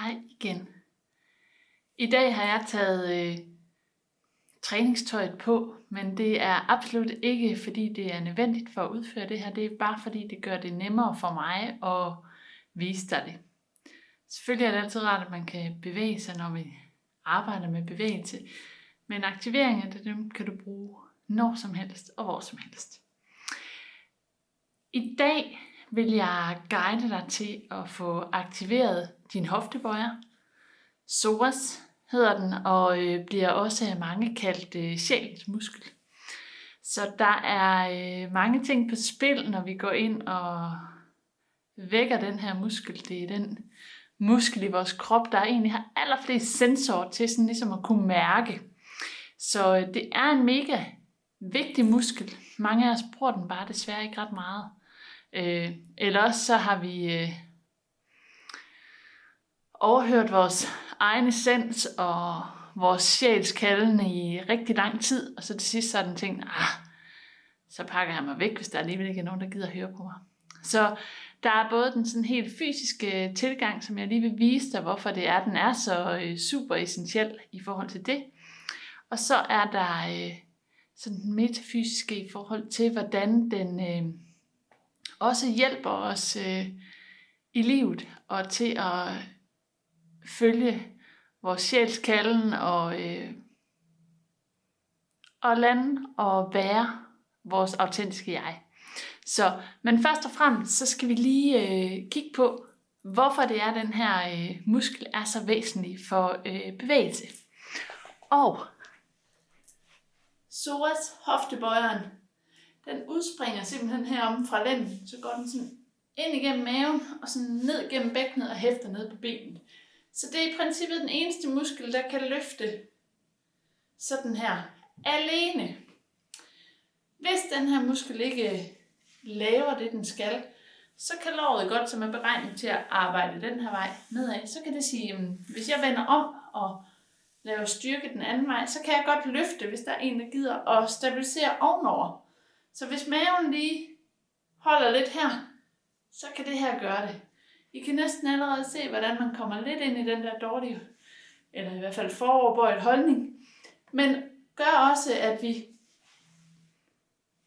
Hej igen. I dag har jeg taget træningstøjet på, men det er absolut ikke fordi det er nødvendigt for at udføre det her. Det er bare fordi det gør det nemmere for mig at vise dig det. Selvfølgelig er det altid rart, at man kan bevæge sig, når vi arbejder med bevægelse. Men aktiveringer, dem kan du bruge når som helst og hvor som helst. I dag vil jeg guide dig til at få aktiveret din hoftebøjer. Psoas hedder den, og bliver også af mange kaldt sjælens muskel. Så der er mange ting på spil, når vi går ind og vækker den her muskel. Det er den muskel i vores krop, der egentlig har allerflest sensorer til sådan ligesom at kunne mærke. Så det er en mega vigtig muskel. Mange af os bruger den bare desværre ikke ret meget. Eller også så har vi overhørt vores egen essens og vores sjæls kalden i rigtig lang tid, og så til sidst så har den tænkt, så pakker jeg mig væk, hvis der alligevel ikke er nogen, der gider høre på mig. Så der er både den sådan helt fysiske tilgang, som jeg lige vil vise dig, hvorfor det er, den er så super essentiel i forhold til det. Og så er der sådan den metafysiske i forhold til, hvordan den også hjælper os i livet og til at følge vores sjæls kalden og lande og være vores autentiske jeg. Så, men først og fremmest, så skal vi lige kigge på, hvorfor det er, den her muskel er så væsentlig for bevægelse. Og psoas, hoftebøjeren, den udspringer simpelthen herom fra lænden, så går den sådan ind igennem maven og sådan ned gennem bækkenet og hæfter ned på benet. Så det er i princippet den eneste muskel, der kan løfte sådan her alene. Hvis den her muskel ikke laver det, den skal, så kan låret godt, som er beregnet til at arbejde den her vej nedad, så kan det sige, at hvis jeg vender om og laver styrke den anden vej, så kan jeg godt løfte, hvis der er en, der gider at stabilisere ovenover. Så hvis maven lige holder lidt her, så kan det her gøre det. I kan næsten allerede se, hvordan man kommer lidt ind i den der dårlige, eller i hvert fald foroverbøjet holdning. Men gør også, at vi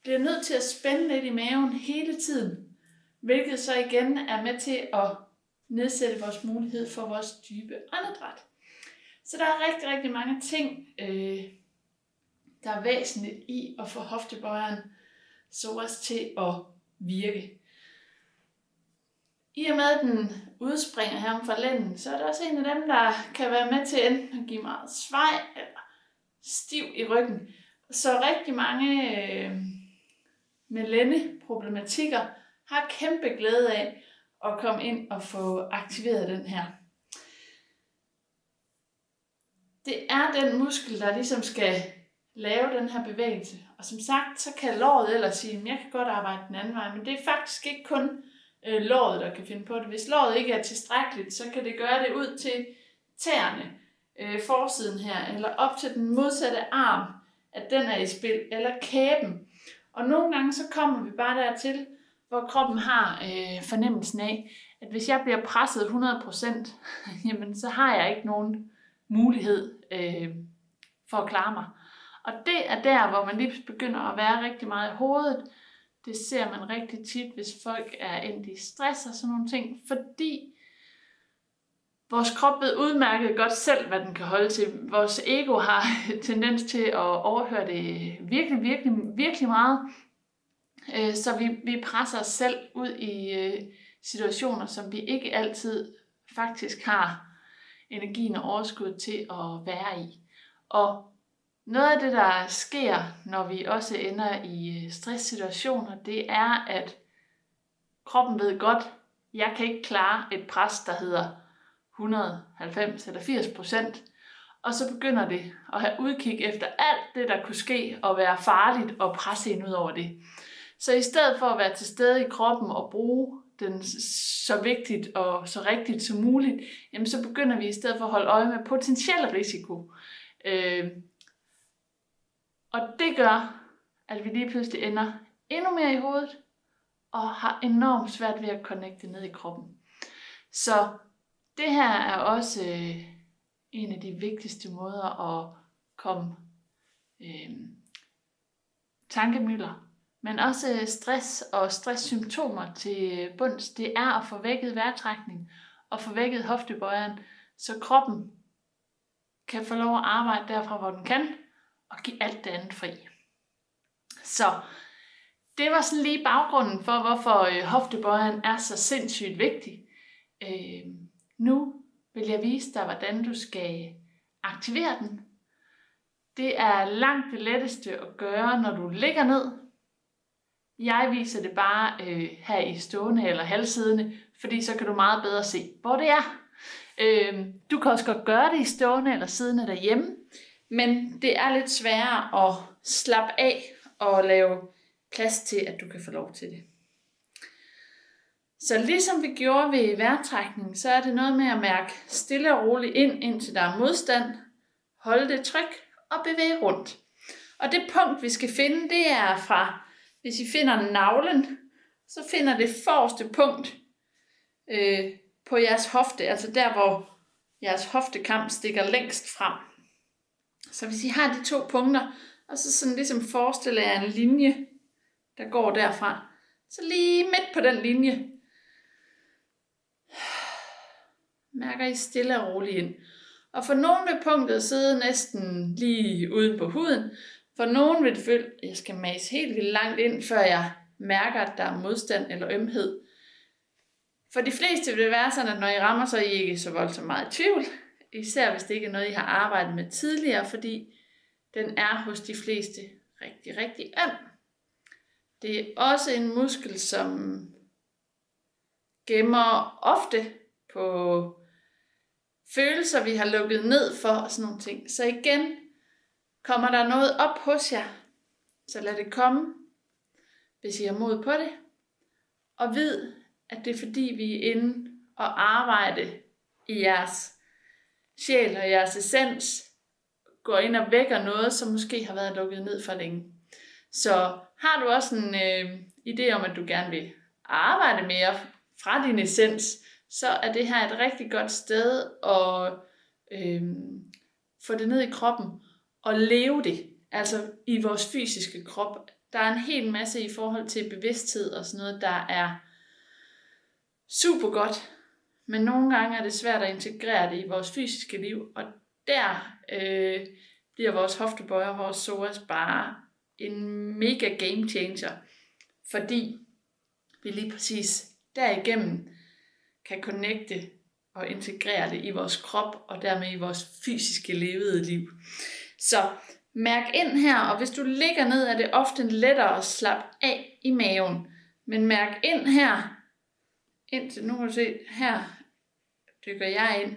bliver nødt til at spænde lidt i maven hele tiden, hvilket så igen er med til at nedsætte vores mulighed for vores dybe åndedræt. Så der er rigtig, rigtig mange ting, der er væsentligt i at få hoftebøjeren psoas til at virke. I og med, at den udspringer herom fra lænden, så er det også en af dem, der kan være med til enten at give meget svej eller stiv i ryggen. Så rigtig mange med lændeproblematikker har kæmpe glæde af at komme ind og få aktiveret den her. Det er den muskel, der ligesom skal lave den her bevægelse. Og som sagt, så kan låret ellers sige, at jeg kan godt arbejde den anden vej, men det er faktisk ikke kun låret, der kan finde på det. Hvis låret ikke er tilstrækkeligt, så kan det gøre det ud til tæerne, forsiden her, eller op til den modsatte arm, at den er i spil, eller kæben. Og nogle gange så kommer vi bare dertil, hvor kroppen har fornemmelsen af, at hvis jeg bliver presset 100%, jamen så har jeg ikke nogen mulighed for at klare mig. Og det er der, hvor man lige begynder at være rigtig meget i hovedet. Det ser man rigtig tit, hvis folk er endt i stress og sådan nogle ting, fordi vores krop ved udmærket godt selv, hvad den kan holde til. Vores ego har tendens til at overhøre det virkelig meget. Så vi presser os selv ud i situationer, som vi ikke altid faktisk har energien og overskud til at være i. Og noget af det, der sker, når vi også ender i stresssituationer, det er, at kroppen ved godt, at jeg kan ikke klare et pres, der hedder 190 eller 80%. Og så begynder det at have udkig efter alt det, der kunne ske og være farligt og presse ind ud over det. Så i stedet for at være til stede i kroppen og bruge den så vigtigt og så rigtigt som muligt, jamen så begynder vi i stedet for at holde øje med potentiel risiko. Og det gør, at vi lige pludselig ender endnu mere i hovedet og har enormt svært ved at connecte ned i kroppen. Så Det her er også en af de vigtigste måder at komme tankemøller, men også stress og stresssymptomer til bunds. Det er at få vækket vejrtrækning og få vækket hoftebøjeren, så kroppen kan få lov at arbejde derfra, hvor den kan, og give alt det andet fri. Så det var sådan lige baggrunden for, hvorfor hoftebøjeren er så sindssygt vigtig. Nu vil jeg vise dig, hvordan du skal aktivere den. Det er langt det letteste at gøre, når du ligger ned. Jeg viser det bare her i stående eller halvsiddende, fordi så kan du meget bedre se, hvor det er. Du kan også godt gøre det i stående eller siddende derhjemme, men det er lidt sværere at slappe af og lave plads til, at du kan få lov til det. Så ligesom vi gjorde ved vejrtrækning, så er det noget med at mærke stille og roligt ind, indtil der er modstand. Holde det tryk og bevæge rundt. Og det punkt, vi skal finde, det er fra, hvis I finder navlen, så finder det forreste punkt på jeres hofte, altså der, hvor jeres hoftekamp stikker længst frem. Så hvis I har de 2 punkter, og så sådan ligesom forestiller jer en linje, der går derfra, så lige midt på den linje, mærker I stille og roligt ind. Og for nogen vil punktet sidde næsten lige ude på huden. For nogen vil det føle, at jeg skal mase helt vildt langt ind, før jeg mærker, at der er modstand eller ømhed. For de fleste vil det være sådan, at når I rammer, så er I ikke så voldsomt meget i tvivl. Især hvis det ikke er noget, I har arbejdet med tidligere, fordi den er hos de fleste rigtig, rigtig øm. Det er også en muskel, som gemmer ofte på følelser, vi har lukket ned for og sådan nogle ting. Så igen, kommer der noget op hos jer, så lad det komme, hvis I har mod på det. Og vid, at det er fordi, vi er inde og arbejde i jeres sjæl og jeres essens, går ind og vækker noget, som måske har været lukket ned for længe. Så har du også en idé om, at du gerne vil arbejde mere fra din essens, så er det her et rigtig godt sted at få det ned i kroppen og leve det. Altså i vores fysiske krop. Der er en hel masse i forhold til bevidsthed og sådan noget, der er super godt. Men nogle gange er det svært at integrere det i vores fysiske liv. Og der bliver vores hoftebøjer, vores psoas bare en mega game changer. Fordi vi lige præcis derigennem kan connecte og integrere det i vores krop, og dermed i vores fysiske levede liv. Så mærk ind her, og hvis du ligger ned, er det ofte lettere at slappe af i maven. Men mærk ind her, indtil nu kan du se, her dykker jeg ind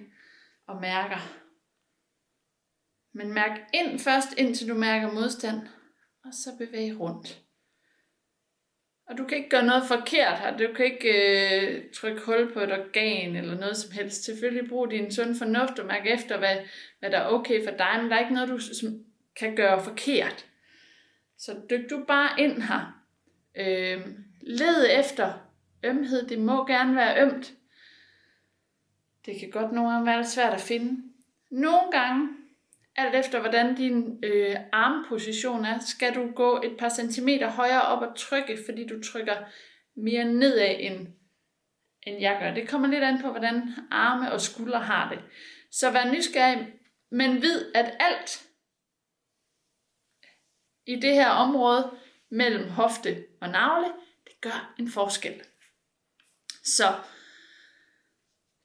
og mærker. Men mærk ind først, indtil du mærker modstand, og så bevæg rundt. Og du kan ikke gøre noget forkert her. Du kan ikke trykke hul på et organ eller noget som helst. Selvfølgelig brug din sund fornuft og mærke efter, hvad der er okay for dig. Men der er ikke noget, du kan gøre forkert. Så dyk du bare ind her. Led efter ømhed. Det må gerne være ømt. Det kan godt nogle gange være lidt svært at finde. Nogle gange, alt efter hvordan din armposition er, skal du gå et par centimeter højere op og trykke, fordi du trykker mere nedad, end jeg gør. Det kommer lidt an på, hvordan arme og skuldre har det. Så vær nysgerrig, men vid, at alt i det her område mellem hofte og navle, det gør en forskel. Så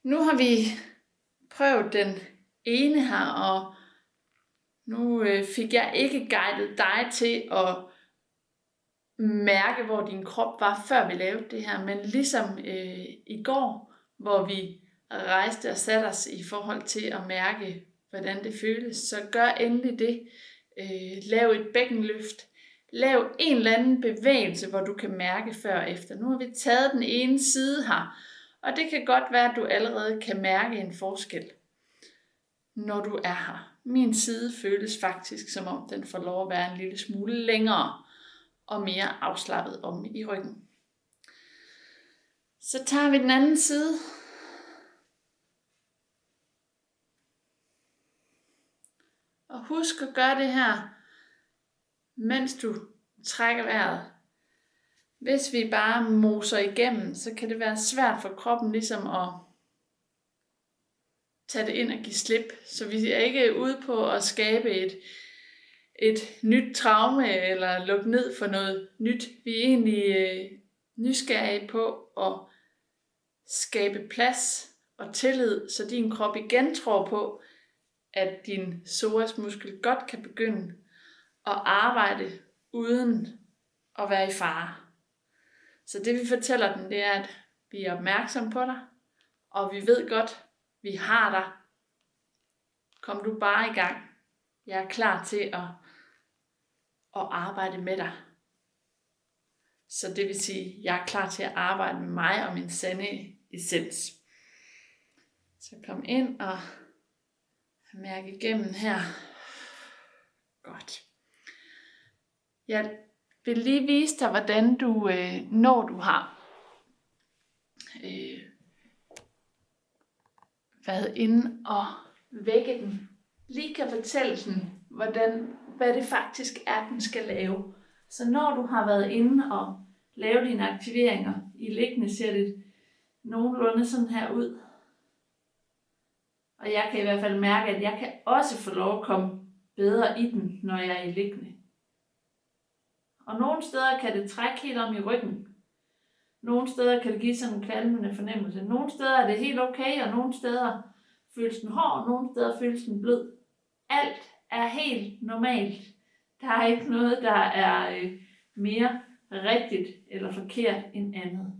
nu har vi prøvet den ene her, og nu fik jeg ikke guidet dig til at mærke, hvor din krop var, før vi lavede det her. Men ligesom i går, hvor vi rejste og satte os i forhold til at mærke, hvordan det føles, så gør endelig det. Lav et bækkenløft. Lav en eller anden bevægelse, hvor du kan mærke før og efter. Nu har vi taget den ene side her, og det kan godt være, at du allerede kan mærke en forskel, når du er her. Min side føles faktisk, som om den får lov at være en lille smule længere og mere afslappet om i ryggen. Så tager vi den anden side. Og husk at gøre det her, mens du trækker vejret. Hvis vi bare moser igennem, så kan det være svært for kroppen ligesom at tage det ind og give slip. Så vi er ikke ude på at skabe et nyt traume eller lukke ned for noget nyt. Vi er egentlig nysgerrige på at skabe plads og tillid, så din krop igen tror på, at din psoasmuskel godt kan begynde at arbejde uden at være i fare. Så det vi fortæller den, det er, at vi er opmærksomme på dig, og vi ved godt, vi har dig. Kom du bare i gang. Jeg er klar til at arbejde med dig. Så det vil sige, at jeg er klar til at arbejde med mig og min sande essens. Så kom ind og mærk igennem her. Godt. Jeg vil lige vise dig, hvordan du, når du har været inde og vække den, lige kan fortælle den, hvad det faktisk er, den skal lave. Så når du har været inde og lave dine aktiveringer i liggende, ser det nogenlunde sådan her ud. Og jeg kan i hvert fald mærke, at jeg kan også få lov at komme bedre i den, når jeg er i liggende. Og nogle steder kan det trække helt om i ryggen. Nogle steder kan det give sådan en kvalmende fornemmelse. Nogle steder er det helt okay, og nogle steder føles den hård, og nogle steder føles den blød. Alt er helt normalt. Der er ikke noget, der er mere rigtigt eller forkert end andet.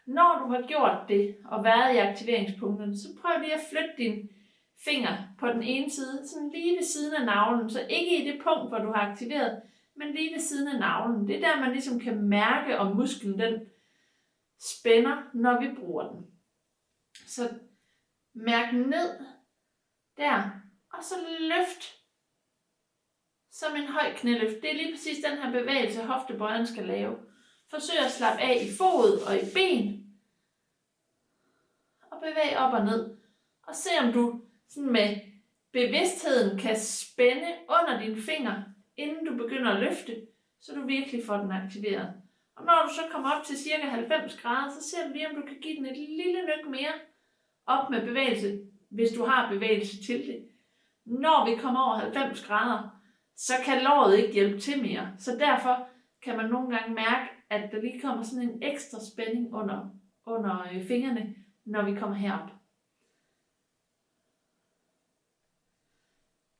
Når du har gjort det og været i aktiveringspunkterne, så prøv lige at flytte din finger på den ene side, sådan lige ved siden af navlen. Så ikke i det punkt, hvor du har aktiveret, men lige ved siden af navlen. Det er der, man ligesom kan mærke, om musklen den spænder, når vi bruger den. Så mærk ned der, og så løft som en høj knæløft. Det er lige præcis den her bevægelse, hoftebøjeren skal lave. Forsøg at slappe af i fod og i ben. Og bevæg op og ned. Og se om du sådan med bevidstheden kan spænde under dine fingre, inden du begynder at løfte, så du virkelig får den aktiveret. Og når du så kommer op til ca. 90 grader, så ser du lige, om du kan give den et lille nyk mere op med bevægelse, hvis du har bevægelse til det. Når vi kommer over 90 grader, så kan låret ikke hjælpe til mere. Så derfor kan man nogle gange mærke, at der lige kommer sådan en ekstra spænding under fingrene, når vi kommer herop.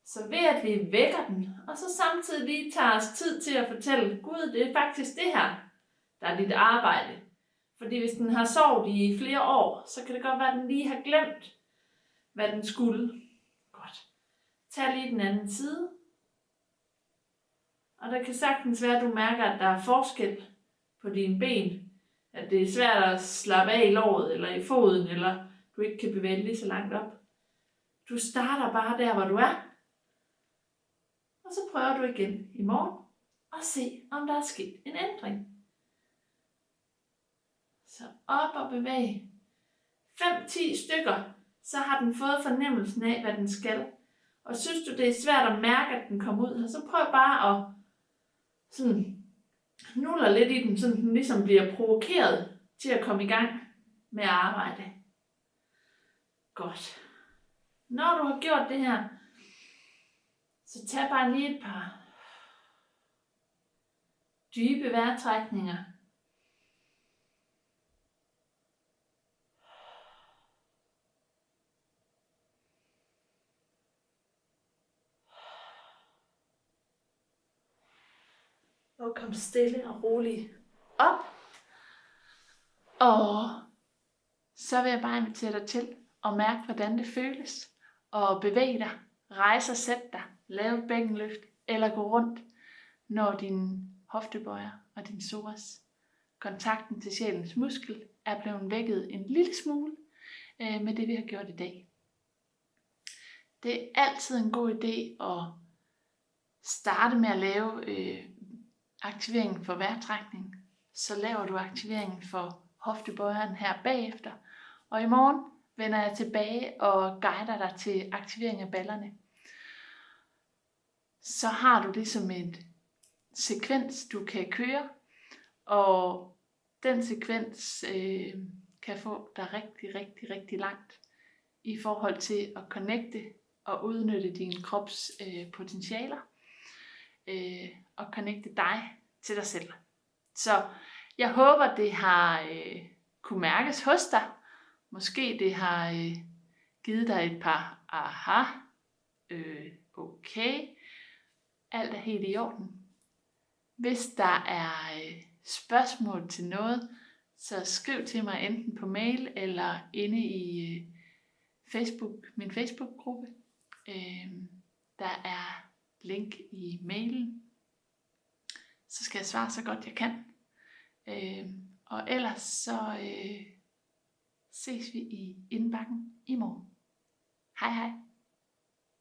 Så ved at vi vækker den, og så samtidig lige tager os tid til at fortælle, Gud, det er faktisk det her, der er dit arbejde. Fordi hvis den har sovet i flere år, så kan det godt være, at den lige har glemt, hvad den skulle. Godt. Tag lige den anden side. Og der kan sagtens være, at du mærker, at der er forskel på dine ben. At det er svært at slappe af i låret eller i foden, eller du ikke kan bevæge lige så langt op. Du starter bare der, hvor du er. Og så prøver du igen i morgen og se, om der er sket en ændring. Så op og bevæg. 5-10 stykker, så har den fået fornemmelsen af, hvad den skal. Og synes du, det er svært at mærke, at den kommer ud, så prøv bare at sådan nuller lidt i den, så den ligesom bliver provokeret til at komme i gang med at arbejde. Godt. Når du har gjort det her, så tag bare lige et par dybe vejrtrækninger. Og kom stille og roligt op. Og så vil jeg bare invitere dig til at mærke, hvordan det føles. Og bevæge dig, rejse og sæt dig, lave et bækkenløft eller gå rundt, når din hoftebøjer og din psoas, kontakten til sjælens muskel, er blevet vækket en lille smule med det, vi har gjort i dag. Det er altid en god idé at starte med at lave aktiveringen for vejrtrækning. Så laver du aktiveringen for hoftebøjeren her bagefter. Og i morgen vender jeg tilbage og guider dig til aktivering af ballerne. så har du det som en sekvens, du kan køre, og den sekvens kan få dig rigtig, rigtig, rigtig langt i forhold til at connecte og udnytte din krops potentialer og connecte dig til dig selv. Så jeg håber, det har kunne mærkes hos dig. Måske det har givet dig et par aha, okay, alt er helt i orden. Hvis der er spørgsmål til noget, så skriv til mig enten på mail eller inde i min Facebook-gruppe. Der er link i mailen. Så skal jeg svare så godt jeg kan. Og ellers så ses vi i indbakken i morgen. Hej hej.